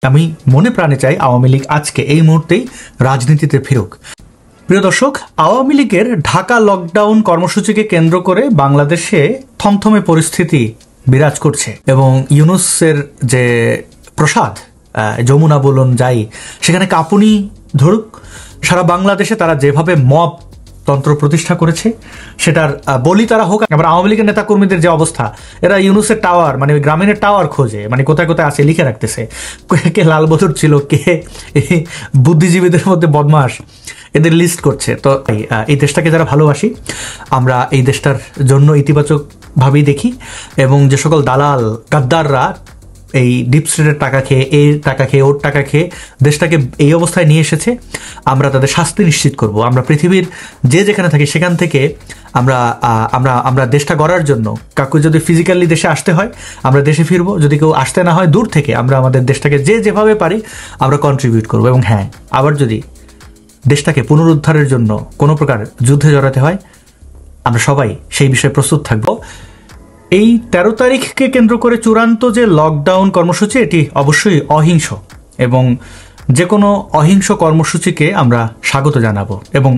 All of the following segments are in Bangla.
আমি মনে প্রাণে চাই আওয়ামী লীগ আজকে এই মুহূর্তেই রাজনীতিতে ফিরুক। প্রিয় দর্শক, আওয়ামী লীগের ঢাকা লকডাউন কর্মসূচিকে কেন্দ্র করে বাংলাদেশে থমথমে পরিস্থিতি বিরাজ করছে এবং ইউনূসের যে প্রসাদ যমুনা বলুন যাই সেখানে কাঁপুনি ধরুক। সারা বাংলাদেশে তারা যেভাবে মব তন্ত্র প্রতিষ্ঠা করেছে সেটার বলি তারা হোক। আবার আওয়ামী লীগের নেতাকর্মীদের যে অবস্থা, এরা ইউনূসের টাওয়ার মানে ওই গ্রামীণের টাওয়ার খোঁজে, মানে কোথায় কোথায় আছে লিখে রাখতেছে কে লালবদর ছিল, কে বুদ্ধিজীবীদের মধ্যে বদমাস, এদের লিস্ট করছে। তো এই দেশটাকে যারা ভালোবাসি আমরা এই দেশটার জন্য ইতিবাচকভাবেই দেখি এবং যে সকল দালাল গাদ্দাররা এই ডিপ স্টেটের টাকা খেয়ে এর টাকা খেয়ে ওর টাকা খেয়ে দেশটাকে এই অবস্থায় নিয়ে এসেছে, আমরা তাদের শাস্তি নিশ্চিত করব। আমরা পৃথিবীর যে যেখানে থাকি সেখান থেকে আমরা আমরা আমরা দেশটা গড়ার জন্য কাউকে যদি ফিজিক্যালি দেশে আসতে হয় আমরা দেশে ফিরবো, যদি কেউ আসতে না হয় দূর থেকে আমরা আমাদের দেশটাকে যেভাবে পারি আমরা কন্ট্রিবিউট করবো। এবং হ্যাঁ, আবার যদি দেশটাকে পুনরুদ্ধারের জন্য কোনো প্রকার যুদ্ধে জড়াতে হয় আমরা সবাই সেই বিষয়ে প্রস্তুত থাকবো। এই 13 তারিখকে কেন্দ্র করে চূড়ান্ত যে লকডাউন কর্মসূচি, এটি অবশ্যই অহিংস এবং যে কোনো অহিংস কর্মসূচিকে আমরা স্বাগত জানাবো। এবং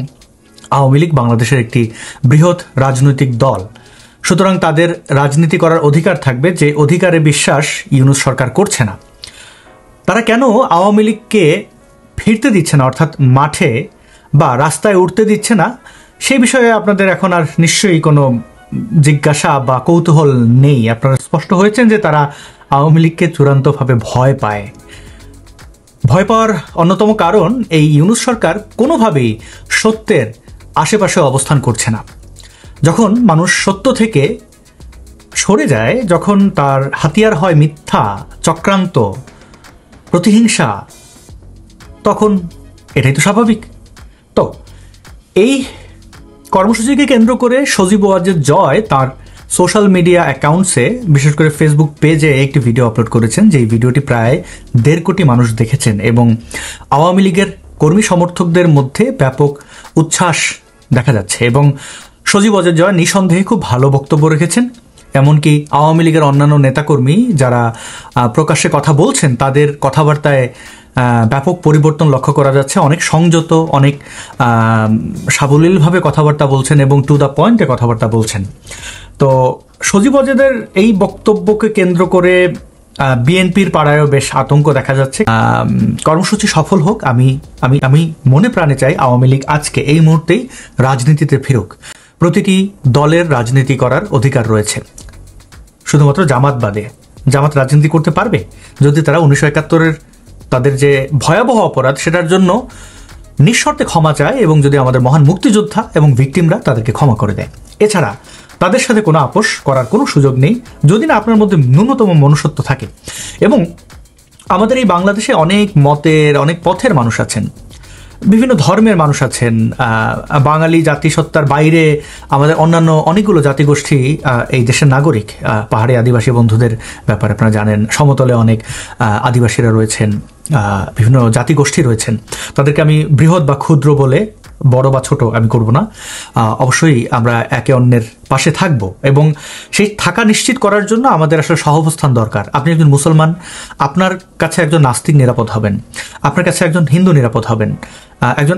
আওয়ামী লীগ বাংলাদেশের একটি বৃহৎ রাজনৈতিক দল, সুতরাং তাদের রাজনীতি করার অধিকার থাকবে, যে অধিকারে বিশ্বাস ইউনূস সরকার করছে না। তারা কেন আওয়ামী লীগকে ফিরতে দিচ্ছে না, অর্থাৎ মাঠে বা রাস্তায় উঠতে দিচ্ছে না, সেই বিষয়ে আপনাদের এখন আর নিশ্চয়ই কোনো জিজ্ঞাসা বা কৌতূহল নেই। আপনারা স্পষ্ট হয়েছেন যে তারা আওয়ামী লীগকে চূড়ান্তভাবে ভয় পায়। ভয় পাওয়ার অন্যতম কারণ এই ইউনূস সরকার কোনোভাবেই সত্যের আশেপাশে অবস্থান করছে না। যখন মানুষ সত্য থেকে সরে যায়, যখন তার হাতিয়ার হয় মিথ্যা, চক্রান্ত, প্রতিহিংসা, তখন এটাই তো স্বাভাবিক। তো এই কর্মসূচিকে কেন্দ্র করে সজীব ওয়াজেদ জয় তার সোশ্যাল মিডিয়া অ্যাকাউন্টসে, বিশেষ করে ফেসবুক পেজে একটি ভিডিও আপলোড করেছেন, যেই ভিডিওটি প্রায় 1.5 কোটি মানুষ দেখেছেন এবং আওয়ামী লীগের কর্মী সমর্থকদের মধ্যে ব্যাপক উচ্ছ্বাস দেখা যাচ্ছে। এবং সজীব ওয়াজেদ জয় নিঃসন্দেহে খুব ভালো বক্তব্য রেখেছেন। এমনকি আওয়ামী লীগের অন্যান্য নেতাকর্মী যারা প্রকাশ্যে কথা বলছেন তাদের কথাবার্তায় ব্যাপক পরিবর্তন লক্ষ্য করা যাচ্ছে। অনেক সংযত, অনেক সাবলীলভাবে কথাবার্তা বলছেন এবং টু দ্য পয়েন্টে কথাবার্তা বলছেন। তো সজীব ওয়াজেদের এই বক্তব্যকে কেন্দ্র করে বিএনপির পাড়ায়ও বেশ আতঙ্ক দেখা যাচ্ছে। কর্মসূচি সফল হোক, আমি আমি আমি মনে প্রাণে চাই আওয়ামী লীগ আজকে এই মুহূর্তেই রাজনীতিতে ফিরুক। প্রতিটি দলের রাজনীতি করার অধিকার রয়েছে, শুধুমাত্র জামাত বাদে। জামাত রাজনীতি করতে পারবে যদি তারা 1971-এর তাদের যে ভয়াবহ অপরাধ সেটার জন্য নিঃশর্তে ক্ষমা চায় এবং যদি আমাদের মহান মুক্তিযোদ্ধা এবং ভিকটিমরা তাদেরকে ক্ষমা করে দেয়। এছাড়া তাদের সাথে কোনো আপোষ করার কোনো সুযোগ নেই যদি না আপনার মধ্যে ন্যূনতম মনুষ্যত্ব থাকে। এবং আমাদের এই বাংলাদেশে অনেক মতের, অনেক পথের মানুষ আছেন, বিভিন্ন ধর্মের মানুষ আছেন। বাঙালি জাতিসত্তার বাইরে আমাদের অন্যান্য অনেকগুলো জাতিগোষ্ঠী এই দেশের নাগরিক। পাহাড়ি আদিবাসী বন্ধুদের ব্যাপারে আপনারা জানেন, সমতলে অনেক আদিবাসীরা রয়েছেন, বিভিন্ন জাতিগোষ্ঠী রয়েছেন। তাদেরকে আমি বৃহৎ বা ক্ষুদ্র বলে, বড় বা ছোট আমি করব না। অবশ্যই আমরা একে অন্যের পাশে থাকব এবং সেই থাকা নিশ্চিত করার জন্য আমাদের আসলে সহাবস্থান দরকার। আপনি একজন মুসলমান, আপনার কাছে একজন নাস্তিক নিরাপদ হবেন, আপনার কাছে একজন হিন্দু নিরাপদ হবেন,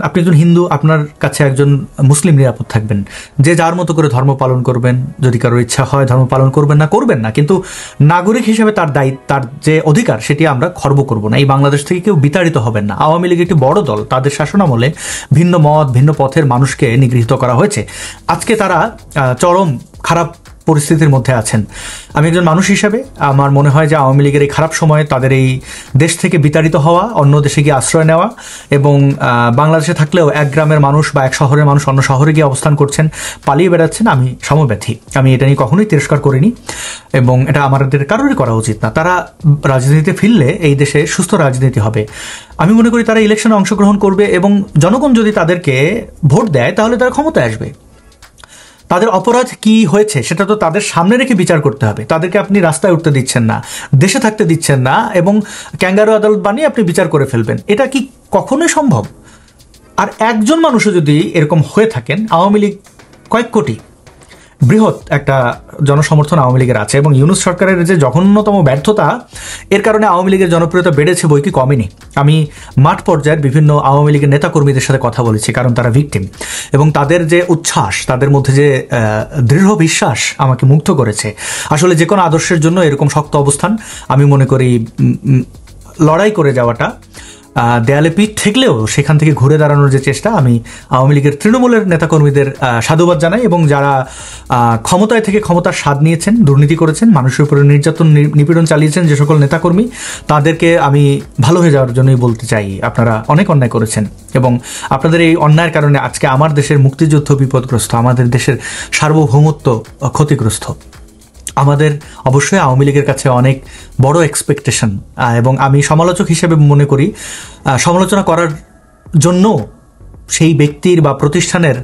আপনি একজন হিন্দু, আপনার কাছে একজন মুসলিম নিরাপদ থাকবেন। যে যার মতো করে ধর্ম পালন করবেন, যদি কারোর ইচ্ছা হয় ধর্ম পালন করবেন না, কিন্তু নাগরিক হিসেবে তার যে অধিকার সেটি আমরা খর্ব করব না। এই বাংলাদেশ থেকে কেউ বিতাড়িত হবেন না। আওয়ামী লীগ একটি বড় দল, তাদের শাসনামলে ভিন্ন মত, ভিন্ন পথের মানুষকে নিগৃহীত করা হয়েছে। আজকে তারা চরম খারাপ পরিস্থিতির মধ্যে আছেন। আমি একজন মানুষ হিসেবে আমার মনে হয় যে আওয়ামী লীগের এই খারাপ সময়ে তাদের এই দেশ থেকে বিতাড়িত হওয়া, অন্য দেশে গিয়ে আশ্রয় নেওয়া এবং বাংলাদেশে থাকলেও এক গ্রামের মানুষ বা এক শহরের মানুষ অন্য শহরে গিয়ে অবস্থান করছেন, পালিয়ে বেড়াচ্ছেন, আমি সমব্যথী। আমি এটা নিয়ে কখনোই তিরস্কার করিনি এবং এটা আমাদের কারোরই করা উচিত না। তারা রাজনীতিতে ফিরলে এই দেশে সুস্থ রাজনীতি হবে। আমি মনে করি তারা ইলেকশনে অংশগ্রহণ করবে এবং জনগণ যদি তাদেরকে ভোট দেয় তাহলে তারা ক্ষমতায় আসবে। তাদের অপরাধ কি হয়েছে সেটা তো তাদের সামনে রেখে বিচার করতে হবে। তাদেরকে আপনি রাস্তায় উঠতে দিচ্ছেন না, দেশে থাকতে দিচ্ছেন না এবং ক্যাঙ্গারু আদালত বানিয়ে আপনি বিচার করে ফেলবেন, এটা কি কখনোই সম্ভব? আর একজন মানুষও যদি এরকম হয়ে থাকেন, আওয়ামী লীগ কয়েক কোটি বৃহৎ একটা জনসমর্থন আওয়ামী লীগের আছে, এবং ইউনূস সরকারের যে জঘন্যতম ব্যর্থতা, এর কারণে আওয়ামী লীগের জনপ্রিয়তা বেড়েছে বই কি কমেনি। আমি মাঠ পর্যায়ের বিভিন্ন আওয়ামী লীগের নেতাকর্মীদের সাথে কথা বলেছি, কারণ তারা ভিকটিম, এবং তাদের যে উচ্ছ্বাস, তাদের মধ্যে যে দৃঢ় বিশ্বাস আমাকে মুগ্ধ করেছে। আসলে যে কোনো আদর্শের জন্য এরকম শক্ত অবস্থান, আমি মনে করি লড়াই করে যাওয়াটা, দেয়ালে পিঠ ঠেকলেও সেখান থেকে ঘুরে দাঁড়ানোর যে চেষ্টা, আমি আওয়ামী লীগের তৃণমূলের নেতাকর্মীদের সাধুবাদ জানাই, এবং যারা ক্ষমতায় থেকে ক্ষমতার স্বাদ নিয়েছেন, দুর্নীতি করেছেন, মানুষের উপরে নির্যাতন নিপীড়ন চালিয়েছেন যে সকল নেতাকর্মী, তাদেরকে আমি ভালো হয়ে যাওয়ার জন্যই বলতে চাই, আপনারা অনেক অন্যায় করেছেন, এবং আপনাদের এই অন্যায়ের কারণে আজকে আমার দেশের মুক্তিযুদ্ধ বিপদগ্রস্ত, আমাদের দেশের সার্বভৌমত্ব ক্ষতিগ্রস্ত। আমাদের অবশ্যই আওয়ামী লীগের কাছে অনেক বড় এক্সপেকটেশন, এবং আমি সমালোচক হিসেবে মনে করি সমালোচনা করার জন্য সেই ব্যক্তির বা প্রতিষ্ঠানের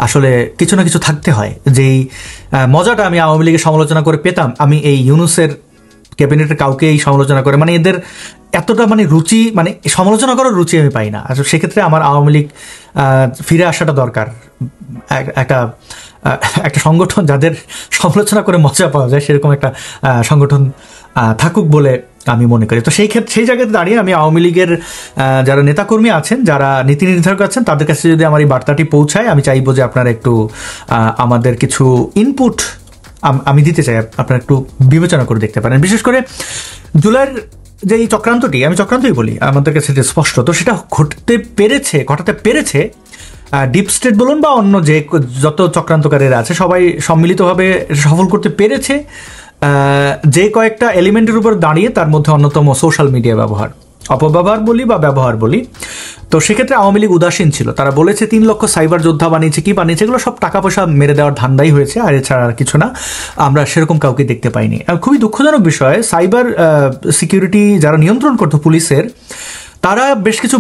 আসলে কিছু না কিছু থাকতে হয়। যেই মজাটা আমি আওয়ামী লীগের সমালোচনা করে পেতাম, আমি এই ইউনূসের ক্যাবিনেটের কাউকে এই সমালোচনা করে, মানে এদের এতটা মানে রুচি, মানে সমালোচনা করার রুচি আমি পাই না। আসলে সেক্ষেত্রে আমার আওয়ামী লীগ ফিরে আসাটা দরকার, একটা সংগঠন যাদের সমালোচনা করে মজা পাওয়া যায়, সেরকম একটা সংগঠন থাকুক বলে আমি মনে করি। তো সেই জায়গাতে দাঁড়িয়ে আমি আওয়ামী লীগের যারা নেতাকর্মী আছেন, যারা নীতি নির্ধারক আছেন, তাদের কাছে যদি আমার এই বার্তাটি পৌঁছায়, আমি চাইবো যে আপনারা একটু আমাদের কিছু ইনপুট আমি দিতে চাই, আপনারা একটু বিবেচনা করে দেখতে পারেন। বিশেষ করে জুলাইয়ের যে এই চক্রান্তটি, আমি চক্রান্তই বলি, আমাদের কাছে সেটা স্পষ্ট, তো সেটা ঘটাতে পেরেছে ডিপ স্টেট বলুন বা অন্য যে যত চক্রান্তকারীরা আছে, সবাই সম্মিলিতভাবে সফল করতে পেরেছে যে কয়েকটা এলিমেন্টের উপর দাঁড়িয়ে, তার মধ্যে অন্যতম সোশ্যাল মিডিয়া ব্যবহার, অপব্যবহার বলি বা ব্যবহার বলি। তো সেক্ষেত্রে আওয়ামী লীগ উদাসীন ছিল। তারা বলেছে 3 লক্ষ সাইবার যোদ্ধা বানিয়েছে, কি বানিয়েছে, এগুলো সব টাকা পয়সা মেরে দেওয়ার ধান্দাই হয়েছে, আর এছাড়া আর কিছু না। আমরা সেরকম কাউকে দেখতে পাইনি। খুবই দুঃখজনক বিষয়, সাইবার সিকিউরিটি যারা নিয়ন্ত্রণ করতো পুলিশের, তারা বেশ কিছু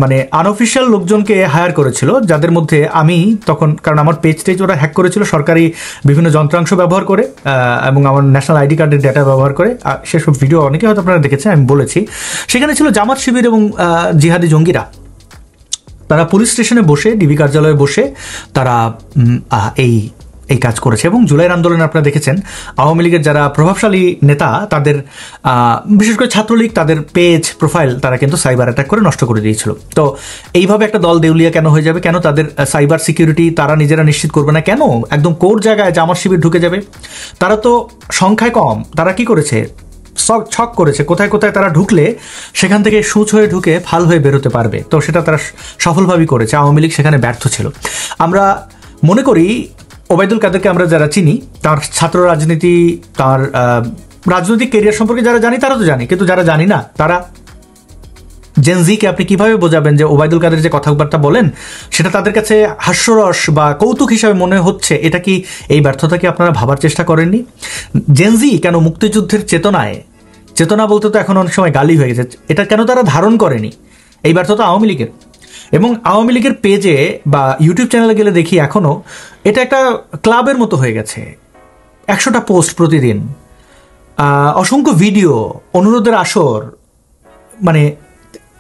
মানে আনঅফিসিয়াল লোকজনকে হায়ার করেছিল, যাদের মধ্যে আমি তখন, কারণ আমার পেজ ওরা হ্যাক করেছিল সরকারি বিভিন্ন যন্ত্রাংশ ব্যবহার করে, এবং আমার ন্যাশনাল আইডি কার্ডের ডেটা ব্যবহার করে, সেসব ভিডিও অনেকে হয়তো আপনারা দেখেছেন, আমি বলেছি। সেখানে ছিল জামাত শিবির এবং জিহাদি জঙ্গিরা। তারা পুলিশ স্টেশনে বসে, ডিবি কার্যালয়ে বসে তারা এই কাজ করেছে। এবং জুলাইয়ের আন্দোলনে আপনারা দেখেছেন আওয়ামী লীগের যারা প্রভাবশালী নেতা, তাদের বিশেষ করে ছাত্রলীগ, তাদের পেজ প্রোফাইল তারা কিন্তু সাইবার অ্যাটাক করে নষ্ট করে দিয়েছিল। তো এইভাবে একটা দল দেউলিয়া কেন হয়ে যাবে? কেন তাদের সাইবার সিকিউরিটি তারা নিজেরা নিশ্চিত করবে না? কেন একদম কোর জায়গায় জামাত শিবির ঢুকে যাবে? তারা তো সংখ্যায় কম, তারা কি করেছে, ছক করেছে, কোথায় কোথায় তারা ঢুকলে সেখান থেকে সূচ হয়ে ঢুকে ফাল হয়ে বেরোতে পারবে। তো সেটা তারা সফলভাবেই করেছে। আওয়ামী লীগ সেখানে ব্যর্থ ছিল। আমরা মনে করি ওবায়দুল কাদেরকে আমরা যারা চিনি, তার ছাত্র রাজনীতি, তার রাজনৈতিক কেরিয়ার সম্পর্কে যারা জানি তারা তো জানি, কিন্তু যারা জানি না তারা জেনজিকে আপনি কিভাবে বোঝাবেন যে ওবায়দুল কাদের যে কথাবার্তা বলেন সেটা তাদের কাছে হাস্যরস বা কৌতুক হিসাবে মনে হচ্ছে? এটা কি, এই ব্যর্থতা কি আপনারা ভাবার চেষ্টা করেননি? জেনজি কেন মুক্তিযুদ্ধের চেতনা বলতে তো এখন অনেক সময় গালি হয়ে গেছে, এটা কেন তারা ধারণ করেনি? এই ব্যর্থতা আওয়ামী লীগের। এবং আওয়ামী লীগের পেজে বা ইউটিউব চ্যানেলে গেলে দেখি এখনও এটা একটা ক্লাবের মতো হয়ে গেছে। 100টা পোস্ট প্রতিদিন, অসংখ্য ভিডিও, অনুরোধের আসর, মানে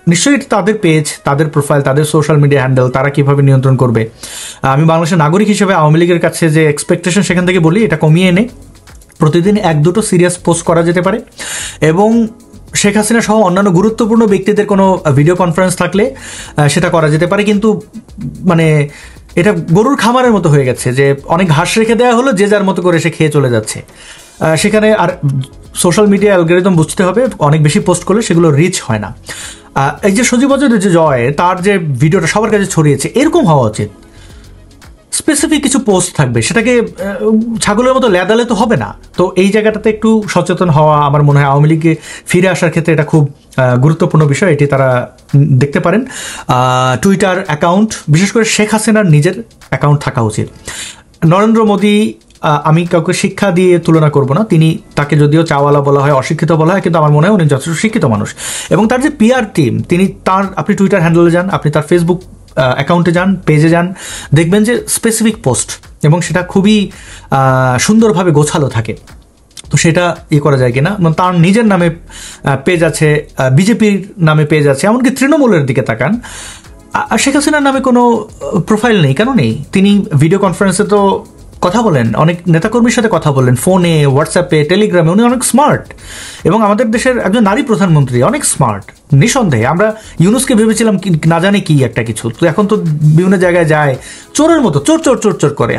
নিশ্চয়ই তাদের পেজ, তাদের প্রোফাইল, তাদের সোশ্যাল মিডিয়া হ্যান্ডেল তারা কীভাবে নিয়ন্ত্রণ করবে। আমি বাংলাদেশের নাগরিক হিসেবে আওয়ামী লীগের কাছে যে এক্সপেকটেশন, সেখান থেকে বলি এটা কমিয়ে এনে প্রতিদিন 1-2টো সিরিয়াস পোস্ট করা যেতে পারে, এবং শেখ হাসিনা সহ অন্যান্য গুরুত্বপূর্ণ ব্যক্তিদের কোনো ভিডিও কনফারেন্স থাকলে সেটা করা যেতে পারে। কিন্তু মানে এটা গরুর খামারের মতো হয়ে গেছে যে অনেক ঘাস রেখে দেওয়া হলো, যে যার মতো করে সে খেয়ে চলে যাচ্ছে সেখানে। আর সোশ্যাল মিডিয়া অ্যালগরিদম বুঝতে হবে, অনেক বেশি পোস্ট করলে সেগুলো রিচ হয় না। এই যে সজীব ওয়াজেদের যে জয়, তার যে ভিডিওটা সবার কাছে ছড়িয়েছে, এরকম হওয়া উচিত। স্পেসিফিক কিছু পোস্ট থাকবে, সেটাকে ছাগলের মতো লেদালে তো হবে না। তো এই জায়গাটাতে একটু সচেতন হওয়া আমার মনে হয় আওয়ামী লীগে ফিরে আসার ক্ষেত্রে এটা খুব গুরুত্বপূর্ণ বিষয়। এটি তারা দেখতে পারেন। টুইটার অ্যাকাউন্ট, বিশেষ করে শেখ হাসিনার নিজের অ্যাকাউন্ট থাকা উচিত। নরেন্দ্র মোদী, আমি কাউকে শিক্ষা দিয়ে তুলনা করব না, তাকে যদিও চাওয়ালা বলা হয়, অশিক্ষিত বলা হয়, কিন্তু আমার মনে হয় উনি যথেষ্ট শিক্ষিত মানুষ। এবং তার যে পিআর টিম, আপনি টুইটার হ্যান্ডেলে যান, আপনি তার ফেসবুক অ্যাকাউন্টে যান, পেজে যান, দেখবেন যে স্পেসিফিক পোস্ট, এবং সেটা খুবই সুন্দরভাবে গোছালো থাকে। তো সেটা করা যায় কিনা। তার নিজের নামে পেজ আছে, বিজেপির নামে পেজ আছে, এমনকি তৃণমূলের দিকে তাকান, শেখ হাসিনার নামে কোনো প্রোফাইল নেই। কেন নেই? তিনি ভিডিও কনফারেন্সে তো কথা বলেন, অনেক নেতাকর্মীর সাথে কথা বলেন, ফোনে, হোয়াটসঅ্যাপে, টেলিগ্রামে। উনি অনেক স্মার্ট এবং আমাদের দেশের একজন নারী প্রধানমন্ত্রী, অনেক স্মার্ট নিঃসন্দেহে। আমরা ইউনুসকে ভেবেছিলাম না জানি কি একটা কিছু, তো এখন তো বিভিন্ন জায়গায় যায় চোরের মতো, চোর চোর চোর চোর করে,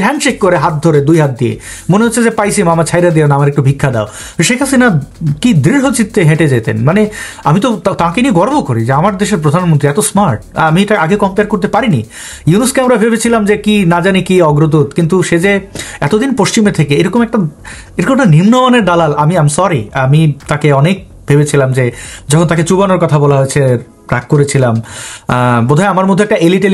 হ্যান্ডশেক করে, হাত ধরে 2 হাত দিয়ে, মনে হচ্ছে যে পাইছি মামা, ছাইরা দিও না, আমার একটু ভিক্ষা দাও। শেখ হাসিনা কি দৃঢ় চিত্তে হেঁটে যেতেন। মানে আমি তো তাকে নিয়ে গর্ব করি যে আমার দেশের প্রধানমন্ত্রী এত স্মার্ট। আমি এটা আগে কম্পেয়ার করতে পারিনি। ইউনুসকে আমরা ভেবেছিলাম যে কি না জানি কি অগ্রদূত, কিন্তু সে যে এতদিন পশ্চিমে থেকে এরকম একটা নিম্নমানের দালাল। আম সরি, আমি তাকে অনেক ভেবেছিলাম যে যখন তাকে চুবানোর কথা বলা হয়েছে রাগ করেছিলাম। বোধহয় আমার মধ্যে একটা এলিট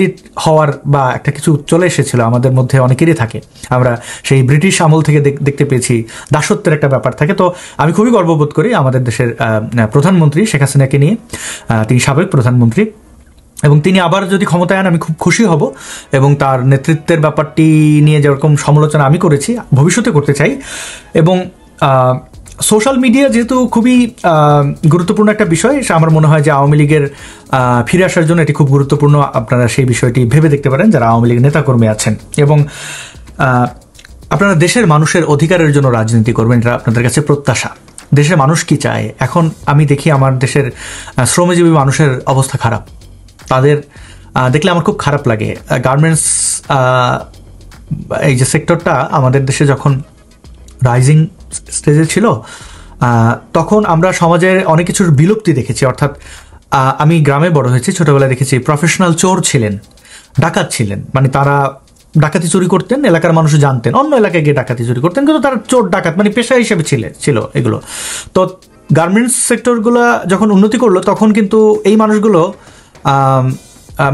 হওয়ার বা একটা কিছু চলে এসেছিল, আমাদের মধ্যে অনেকেরই থাকে। আমরা সেই ব্রিটিশ আমল থেকে দেখতে পেয়েছি দাসত্বের একটা ব্যাপার থাকে। তো আমি খুবই গর্ববোধ করি আমাদের দেশের প্রধানমন্ত্রী শেখ হাসিনাকে নিয়ে। তিনি সাবেক প্রধানমন্ত্রী এবং তিনি আবার যদি ক্ষমতায় আন আমি খুব খুশি হব। এবং তার নেতৃত্বের ব্যাপারটি নিয়ে যেরকম সমালোচনা আমি করেছি, ভবিষ্যতে করতে চাই। এবং সোশ্যাল মিডিয়া যেহেতু খুবই গুরুত্বপূর্ণ একটা বিষয়, আমার মনে হয় যে আওয়ামী লীগের ফিরে আসার জন্য এটি খুব গুরুত্বপূর্ণ। আপনারা সেই বিষয়টি ভেবে দেখতে পারেন যারা আওয়ামী লীগের নেতাকর্মী আছেন। এবং আপনারা দেশের মানুষের অধিকারের জন্য রাজনীতি করবেন, এটা আপনাদের কাছে প্রত্যাশা। দেশের মানুষ কি চায়? এখন আমি দেখি আমার দেশের শ্রমজীবী মানুষের অবস্থা খারাপ। তাদের দেখলে আমার খুব খারাপ লাগে। গার্মেন্টস এই যে সেক্টরটা আমাদের দেশে যখন রাইজিং স্টেজে ছিল, তখন আমরা সমাজের অনেক কিছুর বিলুপ্তি দেখেছি। অর্থাৎ আমি গ্রামে বড় হয়েছি, ছোটবেলায় দেখেছি প্রফেশনাল চোর ছিলেন, ডাকাত ছিলেন। মানে তারা ডাকাতি চুরি করতেন, এলাকার মানুষ জানতেন, অন্য এলাকায় গিয়ে ডাকাতি চুরি করতেন, কিন্তু তারা চোর ডাকাত মানে পেশা হিসেবে ছিল এগুলো। তো গার্মেন্টস সেক্টরগুলো যখন উন্নতি করলো, তখন কিন্তু এই মানুষগুলো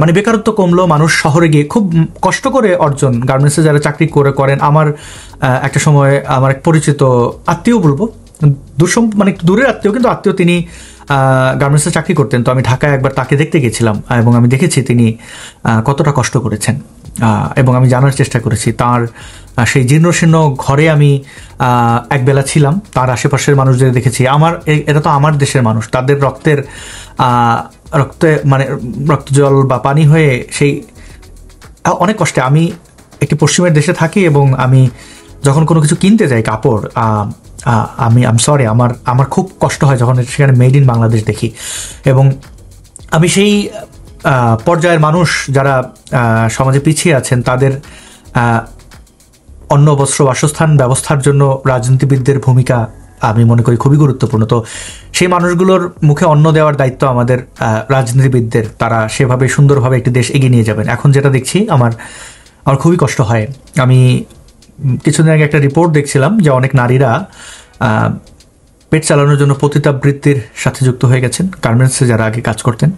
মানে বেকারত্ব কমলো, মানুষ শহরে গিয়ে খুব কষ্ট করে অর্জন, গার্মেন্টসে যারা চাকরি করেন। আমার একটা সময় আমার এক পরিচিত আত্মীয় বলবো, মানে দূরের আত্মীয়, কিন্তু আত্মীয়, তিনি গার্মেন্টসে চাকরি করতেন। তো আমি ঢাকায় একবার তাকে দেখতে গেছিলাম এবং আমি দেখেছি তিনি কতটা কষ্ট করেছেন এবং আমি জানার চেষ্টা করেছি তার সেই জীর্ণশীর্ণ ঘরে। আমি একবেলা ছিলাম, তার আশেপাশের মানুষদের দেখেছি। এটা তো আমার দেশের মানুষ, তাদের রক্তে মানে রক্ত জল বা পানি হয়ে সেই অনেক কষ্টে। আমি একটি পশ্চিমের দেশে থাকি এবং আমি যখন কোনো কিছু কিনতে যাই, কাপড়, আম সরি, আমার খুব কষ্ট হয় যখন সেখানে মেড ইন বাংলাদেশ দেখি। এবং আমি সেই পর্যায়ের মানুষ যারা সমাজে পিছিয়ে আছেন, তাদের অন্ন, বস্ত্র, বাসস্থান ব্যবস্থার জন্য রাজনীতিবিদদের ভূমিকা আমি মনে করি খুবই গুরুত্বপূর্ণ। তো সেই মানুষগুলোর মুখে অন্ন দেওয়ার দায়িত্ব আমাদের রাজনীতিবিদদের। তারা সেভাবে সুন্দরভাবে একটি দেশ এগিয়ে নিয়ে যাবেন। এখন যেটা দেখছি আমার খুবই কষ্ট হয়। আমি কিছুদিন আগে একটা রিপোর্ট দেখছিলাম যে অনেক নারীরা পেট চালানোর জন্য পতিতাবৃত্তির সাথে যুক্ত হয়ে গেছেন, গার্মেন্টসে যারা আগে কাজ করতেন।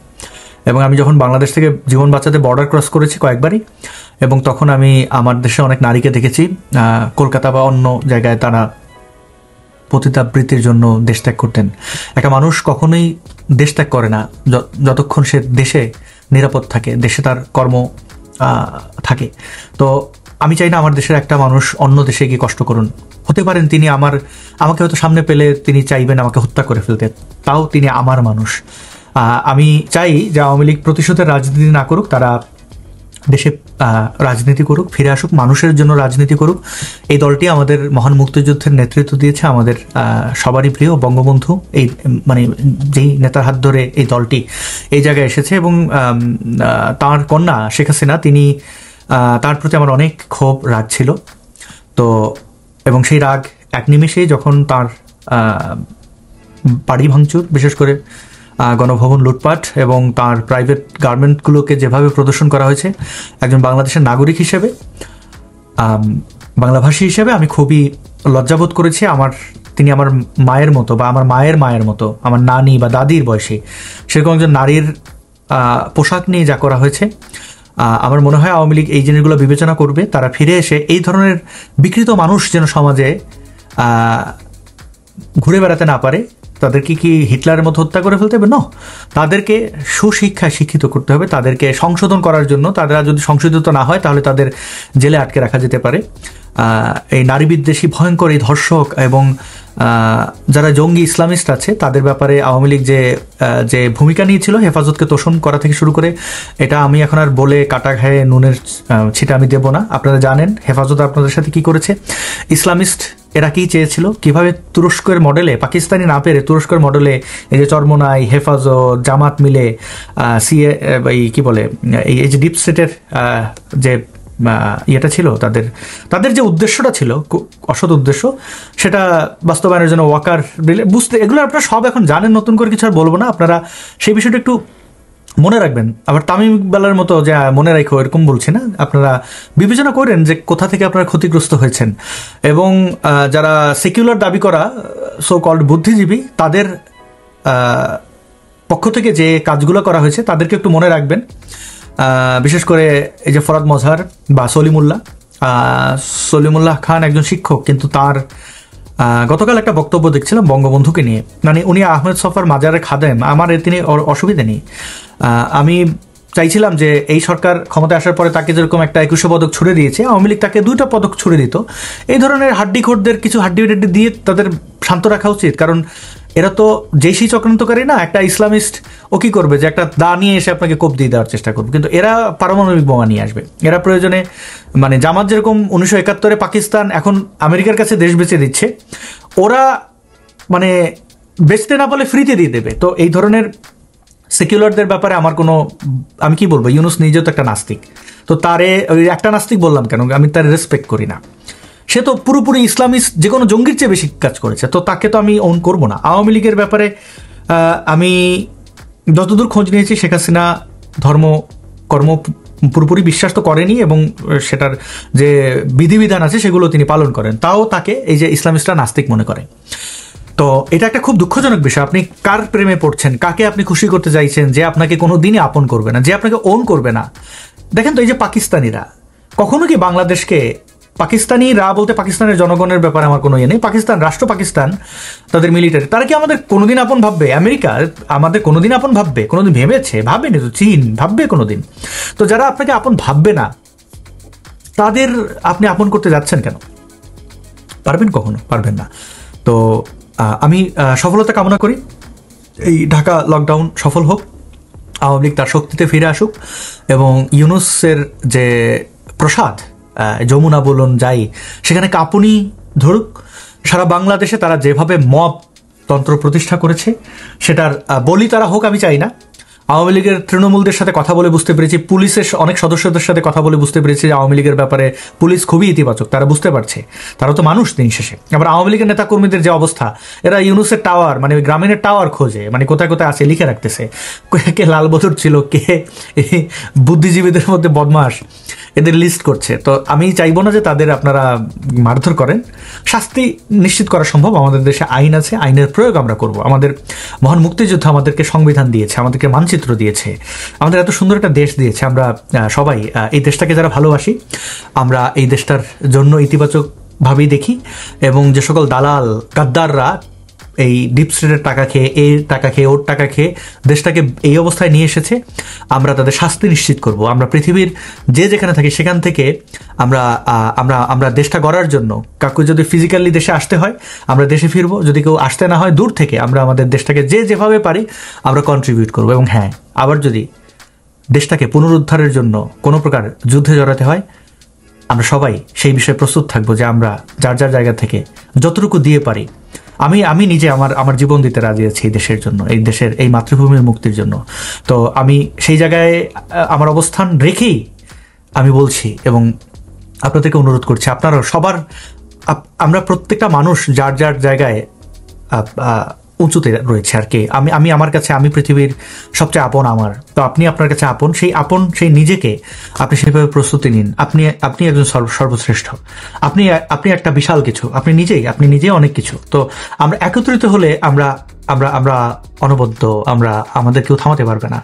এবং আমি যখন বাংলাদেশ থেকে জীবন বাঁচাতে বর্ডার ক্রস করেছি কয়েকবারই, এবং তখন আমি আমার দেশে অনেক নারীকে দেখেছি কলকাতা বা অন্য জায়গায় তারা পতিতাবৃত্তির জন্য দেশ ত্যাগ করতেন। একটা মানুষ কখনোই দেশ ত্যাগ করে না যতক্ষণ সে দেশে নিরাপদ থাকে, দেশে তার কর্ম থাকে। তো আমি চাই না আমার দেশের একটা মানুষ অন্য দেশে গিয়ে কষ্ট করুন। হতে পারেন তিনি আমাকে হয়তো সামনে পেলে তিনি চাইবেন আমাকে হত্যা করে ফেলতে, তাও তিনি আমার মানুষ। আমি চাই যে আওয়ামী লীগ প্রতিশোধের রাজনীতি না করুক, তারা দেশে রাজনীতি করুক, ফিরে আসুক, মানুষের জন্য রাজনীতি করুক। এই দলটি আমাদের মহান মুক্তিযুদ্ধের নেতৃত্ব দিয়েছে, আমাদের সবারই প্রিয় বঙ্গবন্ধু, এই মানে যেই নেতার হাত ধরে এই দলটি এই জায়গায় এসেছে। এবং তার কন্যা শেখ হাসিনা, তিনি তার প্রতি আমার অনেক ক্ষোভ, রাগ ছিল। তো এবং সেই রাগ এক নিমেষেই যখন তার বাড়ি ভাঙচুর, বিশেষ করে গণভবন লুটপাট এবং তার প্রাইভেট গার্মেন্টগুলোকে যেভাবে প্রদর্শন করা হয়েছে, একজন বাংলাদেশের নাগরিক হিসেবে, বাংলাভাষী হিসেবে আমি খুবই লজ্জাবোধ করেছি। তিনি আমার মায়ের মতো বা আমার মায়ের মতো, আমার নানি বা দাদির বয়সী সেরকম একজন নারীর পোশাক নিয়ে যা করা হয়েছে, আমার মনে হয় আওয়ামী লীগ এই জিনিসগুলো বিবেচনা করবে। তারা ফিরে এসে এই ধরনের বিকৃত মানুষ যেন সমাজে ঘুরে বেড়াতে না পারে। তাদেরকে কি হিটলারের মতো হত্যা করে ফেলতে হবে? না, তাদেরকে সুশিক্ষায় শিক্ষিত করতে হবে, তাদেরকে সংশোধন করার জন্য। তারা যদি সংশোধিত না হয় তাহলে তাদের জেলে আটকে রাখা যেতে পারে। এই নারী বিদ্বেষী ভয়ঙ্কর এই ধর্ষক এবং যারা জঙ্গি ইসলামিস্ট আছে তাদের ব্যাপারে আওয়ামী লীগ যে ভূমিকা নিয়েছিল হেফাজতকে তোষণ করা থেকে শুরু করে, এটা আমি এখন আর বলে কাটা ঘায়ে নুনের ছিটা আমি দেব না। আপনারা জানেন হেফাজত আপনাদের সাথে কি করেছে। ইসলামিস্ট এরা কি চেয়েছিল, কিভাবে তুরস্কের মডেলে, পাকিস্তানি না পেরে তুরস্কের মডেলে এই যে চরমোনাই, হেফাজত, জামাত মিলে সিএ কি বলে এই যে ডিপ স্টেটের যে ইয়েটা ছিল, তাদের যে উদ্দেশ্যটা ছিল অসৎ উদ্দেশ্য, সেটা বাস্তবায়নের জন্য ওয়াকার বুঝতে, এগুলো আপনারা সব এখন জানেন, নতুন করে কিছু আর বলবো না। আপনারা সেই বিষয়টা একটু মনে রাখবেন। আবার তামিম ইকবালের মতো যে মনে রাখো এরকম বলছি না, আপনারা বিবেচনা করেন যে কোথা থেকে আপনারা ক্ষতিগ্রস্ত হয়েছেন। এবং যারা সেকুলার দাবি করা সো কল্ড বুদ্ধিজীবী, তাদের পক্ষ থেকে যে কাজগুলো করা হয়েছে তাদেরকে একটু মনে রাখবেন। বিশেষ করে এই যে ফরাদ মজহার বা সলিমুল্লাহ খান একজন শিক্ষক, কিন্তু তার গতকাল একটা বক্তব্য দেখছিলাম বঙ্গবন্ধুকে নিয়ে, মানে উনি আহমেদ সফার মাজারের খাদেম, আমার তিনি অসুবিধা নেই। আমি চাইছিলাম যে এই সরকার ক্ষমতায় আসার পরে তাকে যেরকম একটা 21 পদক ছুড়ে দিয়েছে, আওয়ামী লীগ তাকে 2টা পদক ছুড়ে দিত। এই ধরনের হাড্ডিখোরদের কিছু হাড্ডি দিয়ে তাদের শান্ত রাখা উচিত, কারণ এরা তো যেই চক্রান্তকারী না। একটা ইসলামিস্ট ও কি করবে যে একটা দা নিয়ে এসে আপনাকে কোপ দিয়ে দেওয়ার চেষ্টা করবে, কিন্তু এরা পারমাণবিক বোমা নিয়ে আসবে। এরা প্রয়োজনে, মানে জামাত যেরকম 1971 পাকিস্তান এখন আমেরিকার কাছে দেশ বেচে দিচ্ছে, ওরা মানে বেচতে না পারলে ফ্রিতে দিয়ে দেবে। তো এই ধরনের সেকুলারদের ব্যাপারে আমার কোনো, আমি কি বলবো, ইউনুস নিজেও তো একটা নাস্তিক, তো তারে ওই একটা নাস্তিক বললাম কেন, আমি তার রেসপেক্ট করি না। সে তো পুরোপুরি ইসলামিস্ট, যে কোনো জঙ্গির চেয়ে বেশি কাজ করেছে, তো তাকে তো আমি ওন করব না। আওয়ামী লীগের ব্যাপারে আমি যতদূর খোঁজ নিয়েছি, শেখ হাসিনা কর্ম পুরোপুরি বিশ্বাস তো করেনি, এবং সেটার যে বিধিবিধান আছে সেগুলো তিনি পালন করেন, তাও তাকে এই যে ইসলামিস্টরা নাস্তিক মনে করে। তো এটা একটা খুব দুঃখজনক বিষয়। আপনি কার প্রেমে পড়ছেন, কাকে আপনি খুশি করতে চাইছেন, যে আপনাকে কোনো দিনই আপন করবে না, যে আপনাকে ওন করবে না। দেখেন তো এই যে পাকিস্তানিরা, কখনো কি বাংলাদেশকে, পাকিস্তানিরা বলতে পাকিস্তানের জনগণের ব্যাপারে আমার কোনো ইয়ে নেই, পাকিস্তান রাষ্ট্র, পাকিস্তান তাদের মিলিটারি, তারা কি আমাদের কোনোদিন আপন ভাববে? আমেরিকা আমাদের কোনোদিন আপন ভাববে? কোনোদিন ভেবেছে? ভাবেনি তো। চীন ভাববে কোনোদিন? তো যারা আপনাকে আপন ভাববে না, তাদের আপনি আপন করতে যাচ্ছেন কেন? পারবেন? কখনো পারবেন না। তো আমি সফলতা কামনা করি, এই ঢাকা লকডাউন সফল হোক, আওয়ামী লীগ তার শক্তিতে ফিরে আসুক, এবং ইউনুসের যে প্রসাদ যমুনা বলুন যাই, সেখানে কাঁপুনি ধরুক। সারা বাংলাদেশে তারা যেভাবে মব তন্ত্র প্রতিষ্ঠা করেছে, সেটার বলি তারা হোক, আমি চাই না। আওয়ামী লীগের তৃণমূলদের সাথে কথা বলে বুঝতে পেরেছি, পুলিশের অনেক সদস্যদের সাথে কথা বলে বুঝতে পেরেছি যে আওয়ামী লীগের ব্যাপারে পুলিশ খুবই ইতিবাচক, তারা বুঝতে পারছে, তারা তো মানুষ দিন শেষে। আবার আওয়ামী লীগের নেতাকর্মীদের যে অবস্থা, এরা ইউনুসের টাওয়ার, মানে ওই গ্রামীণের টাওয়ার খোঁজে, মানে কোথায় কোথায় আছে লিখে রাখতেছে, কে লালবদর ছিল, কে বুদ্ধিজীবীদের মধ্যে বদমাস, এদের লিস্ট করছে। তো আমি চাইবো না যে তাদের আপনারা মারধর করেন, শাস্তি নিশ্চিত করা সম্ভব। আমাদের দেশে আইন আছে, আইনের প্রয়োগ আমরা করব। আমাদের মহান মুক্তিযুদ্ধ আমাদেরকে সংবিধান দিয়েছে, আমাদেরকে মানচিত্র দিয়েছে, আমাদের এত সুন্দর একটা দেশ দিয়েছে। আমরা সবাই এই দেশটাকে যারা ভালোবাসি, আমরা এই দেশটার জন্য ইতিবাচকভাবেই দেখি, এবং যে সকল দালাল গাদ্দাররা এই ডিপ স্টেটের টাকা খেয়ে, এর টাকা খেয়ে, ওর টাকা খেয়ে দেশটাকে এই অবস্থায় নিয়ে এসেছে, আমরা তাদের শাস্তি নিশ্চিত করব। আমরা পৃথিবীর যে যেখানে থাকি সেখান থেকে আমরা আমরা আমরা দেশটা গড়ার জন্য, কাউকে যদি ফিজিক্যালি দেশে আসতে হয় আমরা দেশে ফিরবো, যদি কেউ আসতে না হয় দূর থেকে আমরা আমাদের দেশটাকে যেভাবে পারি আমরা কন্ট্রিবিউট করবো। এবং হ্যাঁ, আবার যদি দেশটাকে পুনরুদ্ধারের জন্য কোনো প্রকার যুদ্ধে জড়াতে হয়, আমরা সবাই সেই বিষয়ে প্রস্তুত থাকবো যে আমরা যার যার জায়গা থেকে যতটুকু দিয়ে পারি। আমি নিজে আমার জীবন দিতে রাজি আছি এই দেশের জন্য, এই দেশের এই মাতৃভূমির মুক্তির জন্য। তো আমি সেই জায়গায় আমার অবস্থান রেখেই আমি বলছি, এবং আপনাদেরকে অনুরোধ করছি, আপনারা সবার, আমরা প্রত্যেকটা মানুষ যার যার জায়গায় উঁচুতে রয়েছে আর কি। আমি আমার কাছে, আমি পৃথিবীর সবচেয়ে আপন আমার, তো আপনি আপনার কাছে আপন, সেই নিজেকে আপনি সেভাবে প্রস্তুতি নিন। আপনি একজন সর্বশ্রেষ্ঠ, আপনি একটা বিশাল কিছু, আপনি নিজেই অনেক কিছু। তো আমরা একত্রিত হলে আমরা অনবদ্য, আমাদের কেউ থামাতে পারবে না।